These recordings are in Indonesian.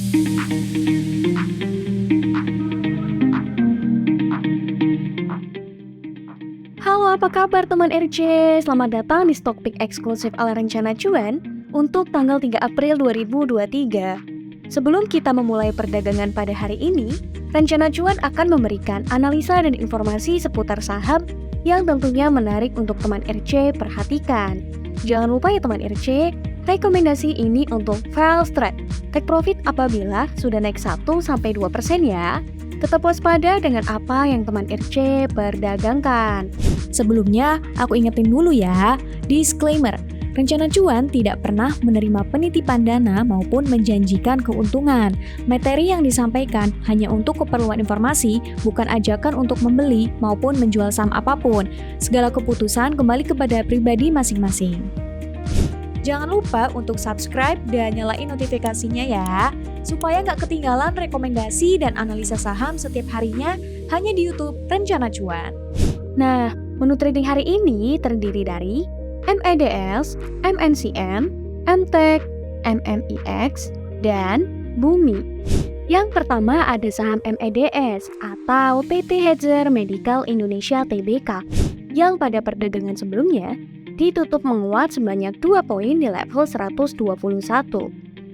Halo, apa kabar teman RC? Selamat datang di Stockpick eksklusif ala rencana cuan untuk tanggal 3 April 2023. Sebelum kita memulai perdagangan pada hari ini, rencana cuan akan memberikan analisa dan informasi seputar saham yang tentunya menarik untuk teman RC perhatikan. Jangan lupa ya teman RC, rekomendasi ini untuk false trade. Take profit apabila sudah naik 1-2% ya. Tetap waspada dengan apa yang teman RC perdagangkan. Sebelumnya, aku ingetin dulu ya, disclaimer, rencana cuan tidak pernah menerima penitipan dana maupun menjanjikan keuntungan. Materi yang disampaikan hanya untuk keperluan informasi, bukan ajakan untuk membeli maupun menjual saham apapun. Segala keputusan kembali kepada pribadi masing-masing. Jangan lupa untuk subscribe dan nyalain notifikasinya ya, supaya nggak ketinggalan rekomendasi dan analisa saham setiap harinya hanya di YouTube Rencana Cuan. Nah, menu trading hari ini terdiri dari MADS, MNCM, MTEK, MMIX, dan Bumi. Yang pertama ada saham MADS atau PT Hedger Medical Indonesia Tbk yang pada perdagangan sebelumnya ditutup menguat sebanyak 2 poin di level 121.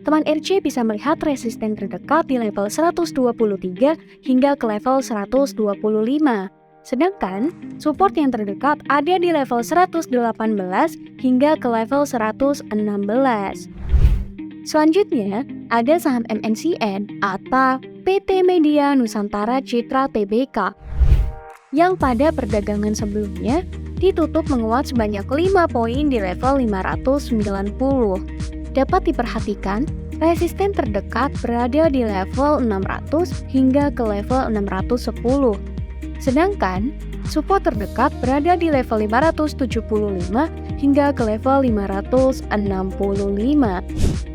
Teman RC bisa melihat resisten terdekat di level 123 hingga ke level 125. Sedangkan support yang terdekat ada di level 118 hingga ke level 116. Selanjutnya, ada saham MNCN atau PT Media Nusantara Citra Tbk yang pada perdagangan sebelumnya ditutup menguat sebanyak 5 poin di level 590. Dapat diperhatikan, resisten terdekat berada di level 600 hingga ke level 610. Sedangkan, support terdekat berada di level 575 hingga ke level 565.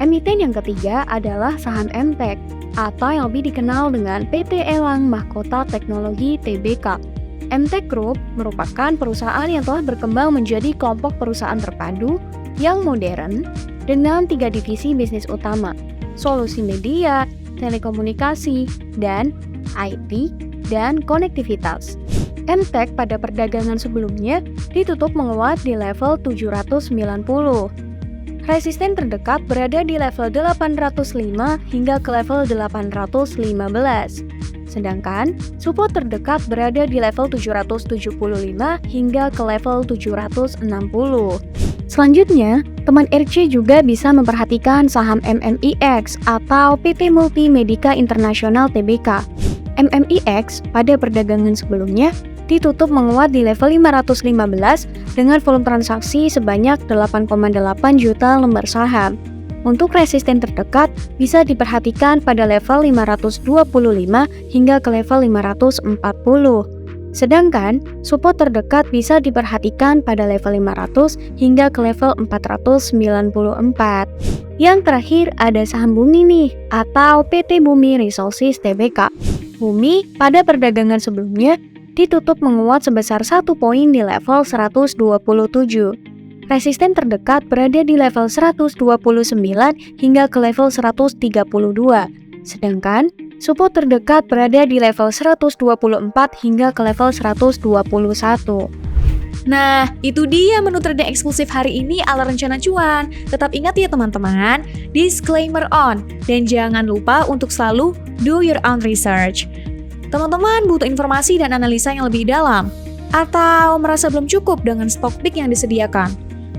Emiten yang ketiga adalah saham MTEK atau yang lebih dikenal dengan PT Elang Mahkota Teknologi Tbk. MTEK Group merupakan perusahaan yang telah berkembang menjadi kelompok perusahaan terpadu yang modern dengan 3 divisi bisnis utama, solusi media, telekomunikasi, dan IT dan konektivitas. MTEK pada perdagangan sebelumnya ditutup menguat di level 790. Resisten terdekat berada di level 805 hingga ke level 815. Sedangkan support terdekat berada di level 775 hingga ke level 760. Selanjutnya, teman RC juga bisa memperhatikan saham MMIX atau PT Multimedica Internasional Tbk. MMIX pada perdagangan sebelumnya ditutup menguat di level 515 dengan volume transaksi sebanyak 8,8 juta lembar saham. Untuk resisten terdekat bisa diperhatikan pada level 525 hingga ke level 540. Sedangkan support terdekat bisa diperhatikan pada level 500 hingga ke level 494. Yang terakhir ada saham Bumi nih atau PT Bumi Resources Tbk. Bumi pada perdagangan sebelumnya ditutup menguat sebesar 1 poin di level 127. Resisten terdekat berada di level 129 hingga ke level 132. Sedangkan support terdekat berada di level 124 hingga ke level 121. Nah, itu dia menu trading eksklusif hari ini ala rencana cuan. Tetap ingat ya teman-teman, disclaimer on. Dan jangan lupa untuk selalu do your own research. Teman-teman butuh informasi dan analisa yang lebih dalam? Atau merasa belum cukup dengan stock pick yang disediakan?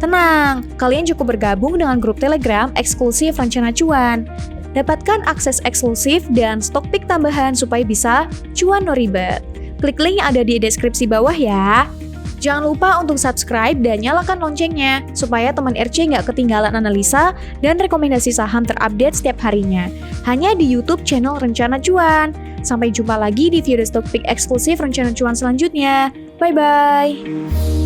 Tenang, kalian cukup bergabung dengan grup Telegram eksklusif Rencana Cuan. Dapatkan akses eksklusif dan stock pick tambahan supaya bisa cuan no ribet. Klik link yang ada di deskripsi bawah ya. Jangan lupa untuk subscribe dan nyalakan loncengnya supaya teman RC nggak ketinggalan analisa dan rekomendasi saham terupdate setiap harinya. Hanya di YouTube channel Rencana Cuan. Sampai jumpa lagi di video stock pick eksklusif Rencana Cuan selanjutnya. Bye-bye!